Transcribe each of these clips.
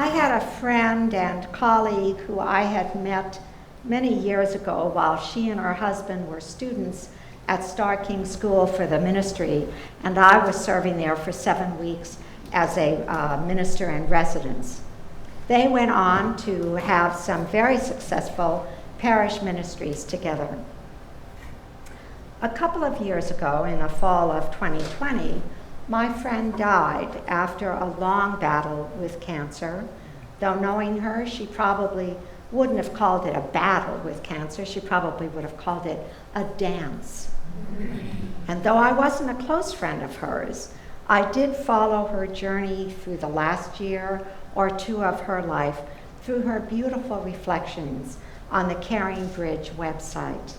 I had a friend and colleague who I had met many years ago while she and her husband were students at Star King School for the Ministry, and I was serving there for 7 weeks as a minister in residence. They went on to have some very successful parish ministries together. A couple of years ago, in the fall of 2020, my friend died after a long battle with cancer. Though knowing her, she probably wouldn't have called it a battle with cancer. She probably would have called it a dance. And though I wasn't a close friend of hers, I did follow her journey through the last year or two of her life through her beautiful reflections on the Caring Bridge website.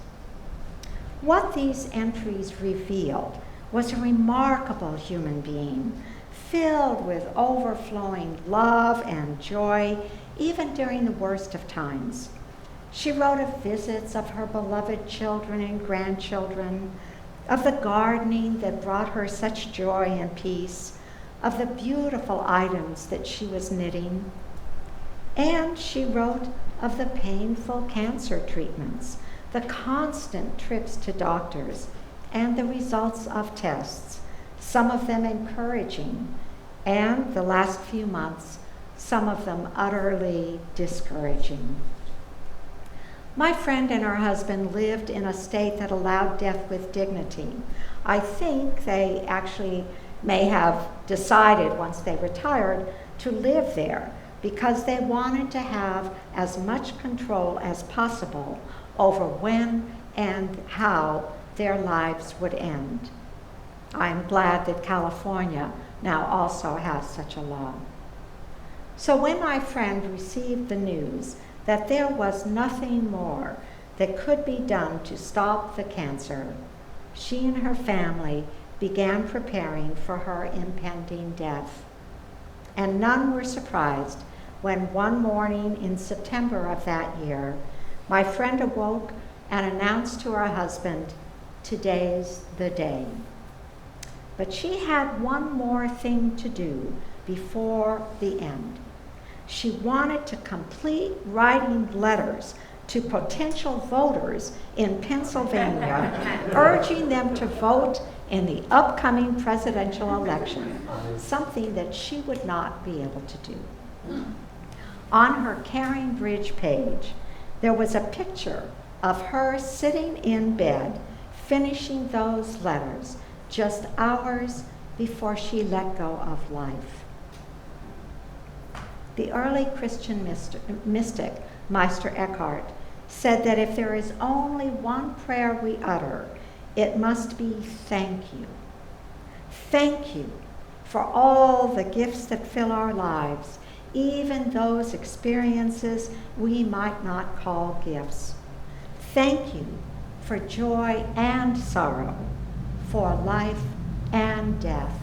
What these entries revealed was a remarkable human being, filled with overflowing love and joy, even during the worst of times. She wrote of visits of her beloved children and grandchildren, of the gardening that brought her such joy and peace, of the beautiful items that she was knitting. And she wrote of the painful cancer treatments, the constant trips to doctors, and the results of tests, some of them encouraging, and the last few months, some of them utterly discouraging. My friend and her husband lived in a state that allowed death with dignity. I think they actually may have decided once they retired to live there because they wanted to have as much control as possible over when and how their lives would end. I'm glad that California now also has such a law. So when my friend received the news that there was nothing more that could be done to stop the cancer, she and her family began preparing for her impending death. And none were surprised when one morning in September of that year, my friend awoke and announced to her husband, "Today's the day." But she had one more thing to do before the end. She wanted to complete writing letters to potential voters in Pennsylvania, urging them to vote in the upcoming presidential election, something that she would not be able to do. On her Caring Bridge page, there was a picture of her sitting in bed, finishing those letters just hours before she let go of life. The early Christian mystic, Meister Eckhart, said that if there is only one prayer we utter, it must be thank you. Thank you for all the gifts that fill our lives, even those experiences we might not call gifts. Thank you for joy and sorrow, for life and death.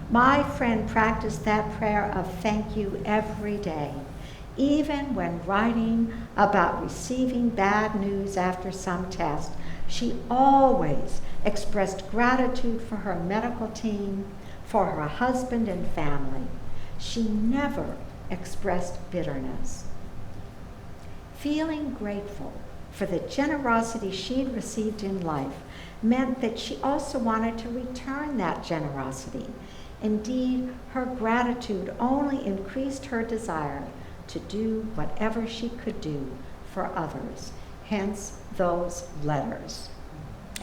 My friend practiced that prayer of thank you every day, even when writing about receiving bad news after some test. She always expressed gratitude for her medical team, for her husband and family. She never expressed bitterness. Feeling grateful for the generosity she'd received in life meant that she also wanted to return that generosity. Indeed, her gratitude only increased her desire to do whatever she could do for others, hence those letters,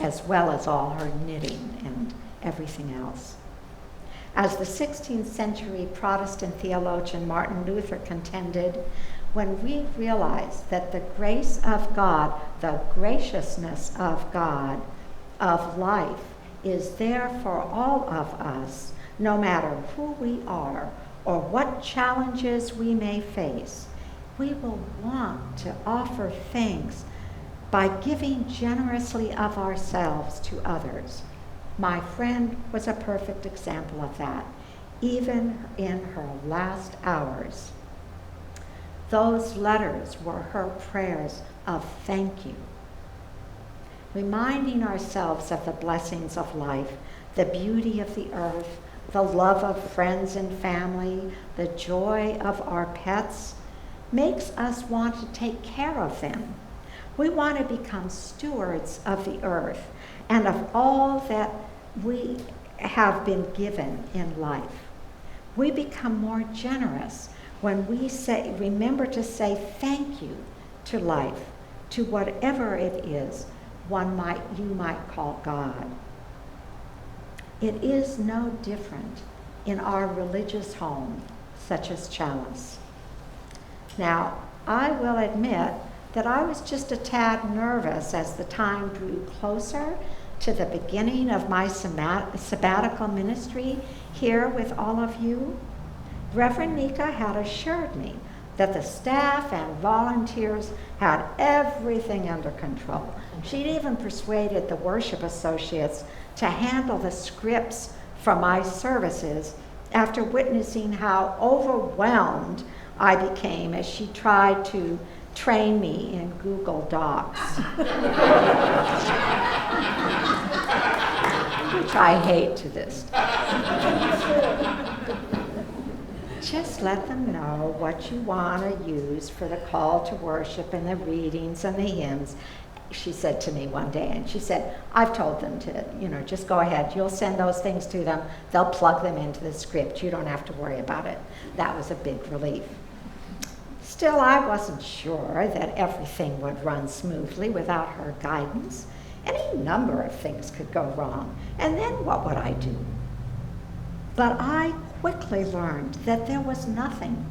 as well as all her knitting and everything else. As the 16th century Protestant theologian Martin Luther contended, when we realize that the grace of God, the graciousness of God, of life, is there for all of us, no matter who we are or what challenges we may face, we will want to offer thanks by giving generously of ourselves to others. My friend was a perfect example of that, even in her last hours. Those letters were her prayers of thank you. Reminding ourselves of the blessings of life, the beauty of the earth, the love of friends and family, the joy of our pets, makes us want to take care of them. We want to become stewards of the earth and of all that we have been given in life. We become more generous when we remember to say thank you to life, to whatever it is you might call God. It is no different in our religious home, such as Chalice. Now, I will admit that I was just a tad nervous as the time drew closer to the beginning of my sabbatical ministry here with all of you. Reverend Nika had assured me that the staff and volunteers had everything under control. She'd even persuaded the worship associates to handle the scripts from my services after witnessing how overwhelmed I became as she tried to train me in Google Docs, which I hate to this day. Just let them know what you want to use for the call to worship and the readings and the hymns, she said to me one day. And she said, I've told them to, just go ahead. You'll send those things to them. They'll plug them into the script. You don't have to worry about it. That was a big relief. Still, I wasn't sure that everything would run smoothly without her guidance. Any number of things could go wrong. And then what would I do? But I quickly learned that there was nothing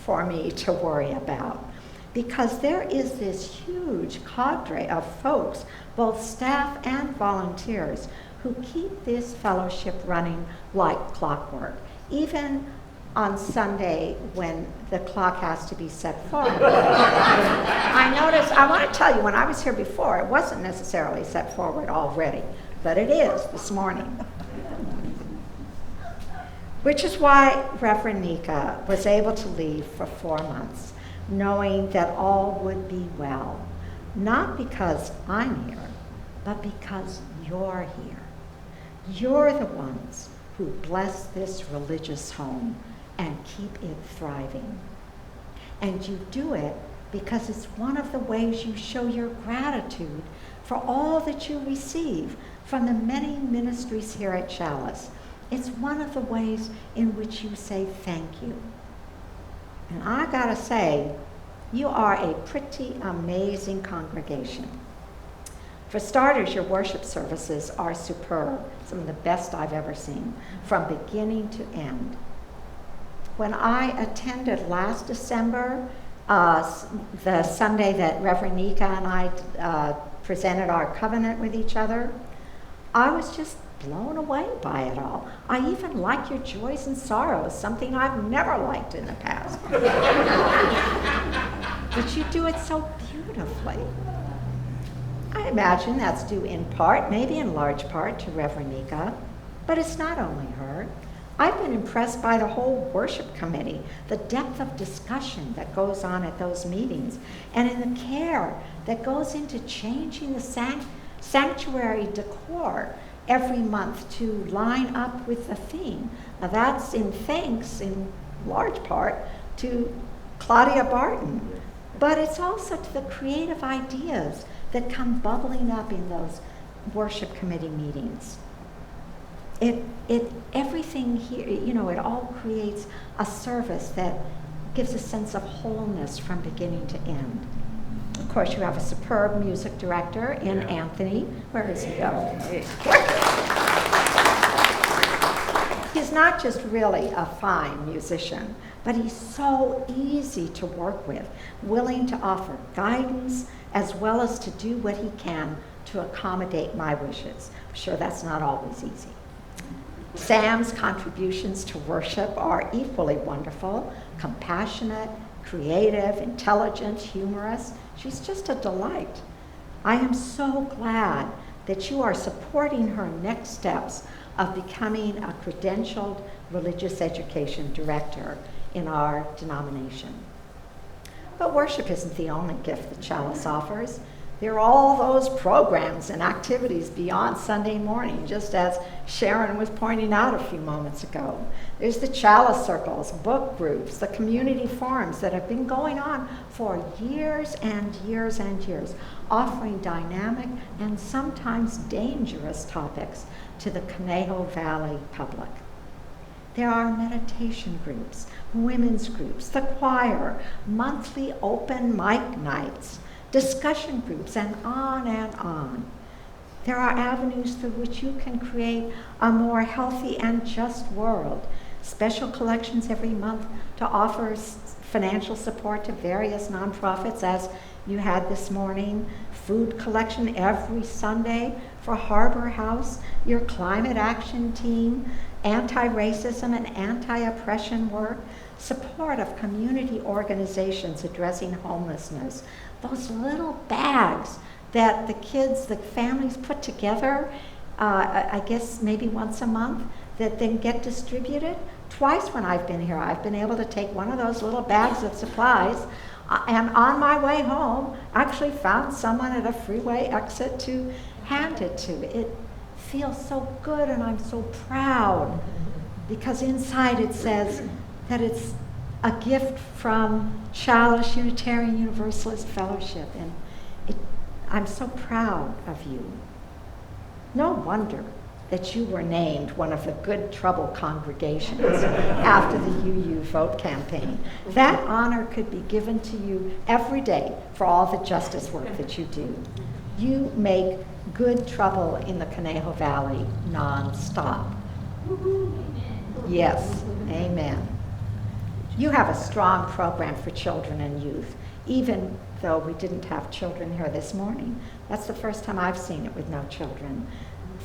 for me to worry about, because there is this huge cadre of folks, both staff and volunteers, who keep this fellowship running like clockwork, even on Sunday when the clock has to be set forward. I want to tell you, when I was here before, it wasn't necessarily set forward already, but it is this morning. Which is why Reverend Nika was able to leave for 4 months, knowing that all would be well, not because I'm here, but because you're here. You're the ones who bless this religious home and keep it thriving. And you do it because it's one of the ways you show your gratitude for all that you receive from the many ministries here at Chalice. It's one of the ways in which you say thank you. And I gotta say, you are a pretty amazing congregation. For starters, your worship services are superb, some of the best I've ever seen, from beginning to end. When I attended last December, the Sunday that Reverend Nika and I presented our covenant with each other, I was just blown away by it all. I even like your joys and sorrows, something I've never liked in the past. But you do it so beautifully. I imagine that's due in part, maybe in large part, to Reverend Nika, but it's not only her. I've been impressed by the whole worship committee, the depth of discussion that goes on at those meetings, and in the care that goes into changing the sanctuary decor every month to line up with the theme. Now that's in thanks, in large part, to Claudia Barton. But it's also to the creative ideas that come bubbling up in those worship committee meetings. Everything here, it all creates a service that gives a sense of wholeness from beginning to end. Of course, you have a superb music director in Anthony. Where does he go? He's not just really a fine musician, but he's so easy to work with, willing to offer guidance as well as to do what he can to accommodate my wishes. I'm sure that's not always easy. Sam's contributions to worship are equally wonderful, compassionate, creative, intelligent, humorous. She's just a delight. I am so glad that you are supporting her next steps of becoming a credentialed religious education director in our denomination. But worship isn't the only gift that Chalice offers. There are all those programs and activities beyond Sunday morning, just as Sharon was pointing out a few moments ago. There's the chalice circles, book groups, the community forums that have been going on for years and years and years, offering dynamic and sometimes dangerous topics to the Conejo Valley public. There are meditation groups, women's groups, the choir, monthly open mic nights, discussion groups, and on and on. There are avenues through which you can create a more healthy and just world. Special collections every month to offer financial support to various nonprofits, as you had this morning. Food collection every Sunday for Harbor House, your climate action team, anti-racism and anti-oppression work, support of community organizations addressing homelessness, those little bags that the kids, the families put together, I guess maybe once a month, that then get distributed. Twice when I've been here, I've been able to take one of those little bags of supplies, and on my way home, actually found someone at a freeway exit to hand it to. It feels so good, and I'm so proud, because inside it says that it's a gift from Chalice Unitarian Universalist Fellowship, and I'm so proud of you. No wonder that you were named one of the Good Trouble congregations after the UU vote campaign. That honor could be given to you every day for all the justice work that you do. You make good trouble in the Conejo Valley non-stop. Yes, amen. You have a strong program for children and youth, even though we didn't have children here this morning. That's the first time I've seen it with no children.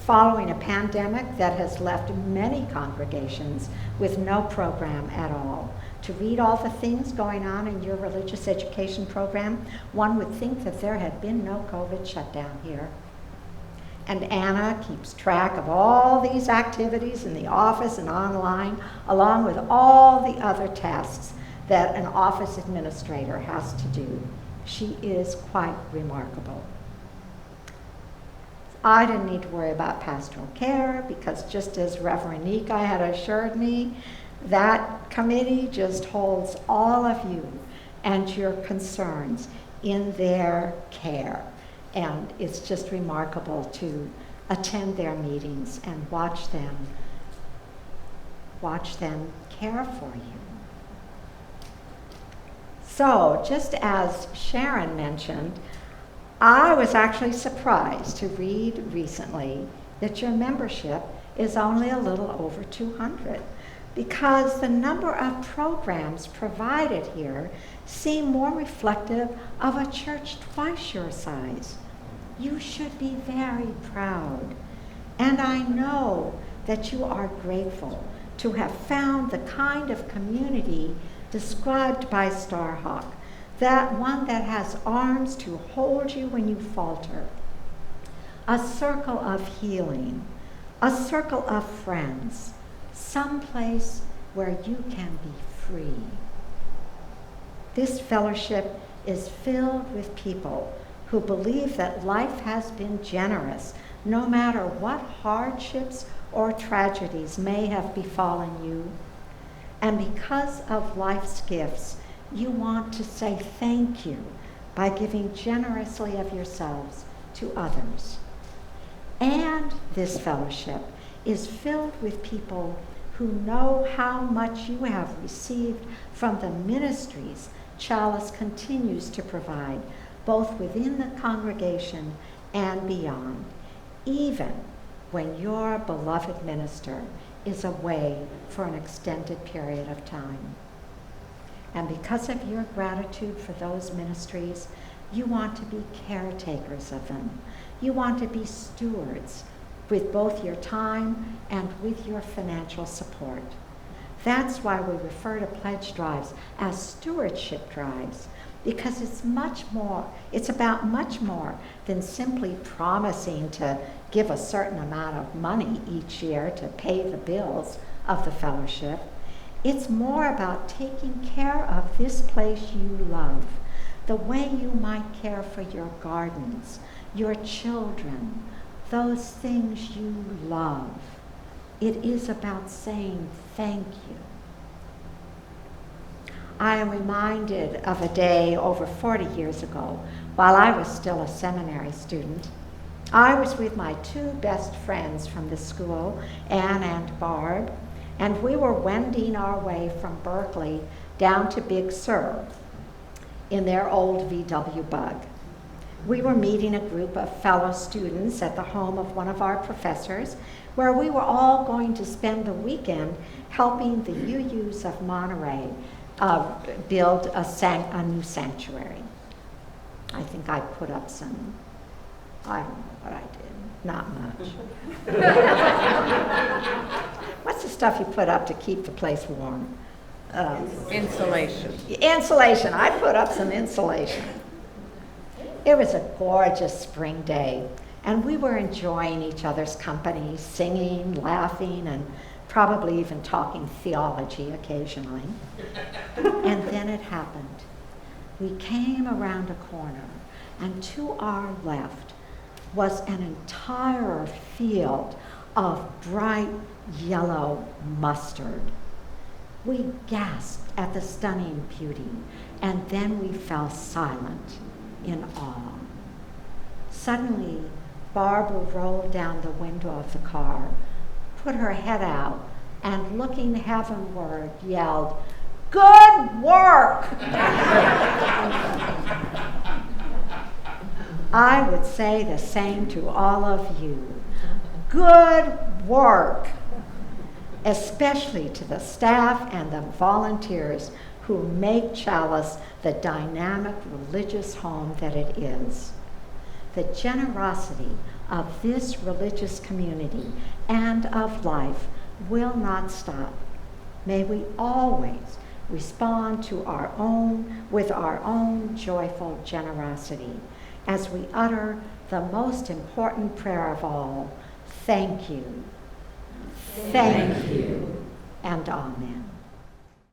Following a pandemic that has left many congregations with no program at all. To read all the things going on in your religious education program, one would think that there had been no COVID shutdown here. And Anna keeps track of all these activities in the office and online, along with all the other tasks that an office administrator has to do. She is quite remarkable. I didn't need to worry about pastoral care, because just as Reverend Nika had assured me, that committee just holds all of you and your concerns in their care. And it's just remarkable to attend their meetings and watch them care for you. So, just as Sharon mentioned, I was actually surprised to read recently that your membership is only a little over 200, because the number of programs provided here seem more reflective of a church twice your size. You should be very proud. And I know that you are grateful to have found the kind of community described by Starhawk, that one that has arms to hold you when you falter, a circle of healing, a circle of friends, someplace where you can be free. This fellowship is filled with people who believe that life has been generous, no matter what hardships or tragedies may have befallen you. And because of life's gifts, you want to say thank you by giving generously of yourselves to others. And this fellowship is filled with people who know how much you have received from the ministries Chalice continues to provide, both within the congregation and beyond, even when your beloved minister is away for an extended period of time. And because of your gratitude for those ministries, you want to be caretakers of them. You want to be stewards with both your time and with your financial support. That's why we refer to pledge drives as stewardship drives, because it's about much more than simply promising to give a certain amount of money each year to pay the bills of the fellowship. It's more about taking care of this place you love, the way you might care for your gardens, your children, those things you love. It is about saying thank you. I am reminded of a day over 40 years ago while I was still a seminary student. I was with my two best friends from the school, Anne and Barb, and we were wending our way from Berkeley down to Big Sur in their old VW Bug. We were meeting a group of fellow students at the home of one of our professors, where we were all going to spend the weekend helping the UUs of Monterey build a new sanctuary. I think I put up some, I don't know what I did, not much. What's the stuff you put up to keep the place warm? Insulation. Insulation, I put up some insulation. It was a gorgeous spring day, and we were enjoying each other's company, singing, laughing, and probably even talking theology occasionally. And then it happened. We came around a corner, and to our left was an entire field of bright yellow mustard. We gasped at the stunning beauty, and then we fell silent in awe. Suddenly, Barbara rolled down the window of the car, put her head out, and looking heavenward, yelled, "Good work!" I would say the same to all of you. Good work! Especially to the staff and the volunteers who make Chalice the dynamic religious home that it is. The generosity of this religious community and of life will not stop. May we always respond to with our own joyful generosity as we utter the most important prayer of all, thank you. Thank you, and amen.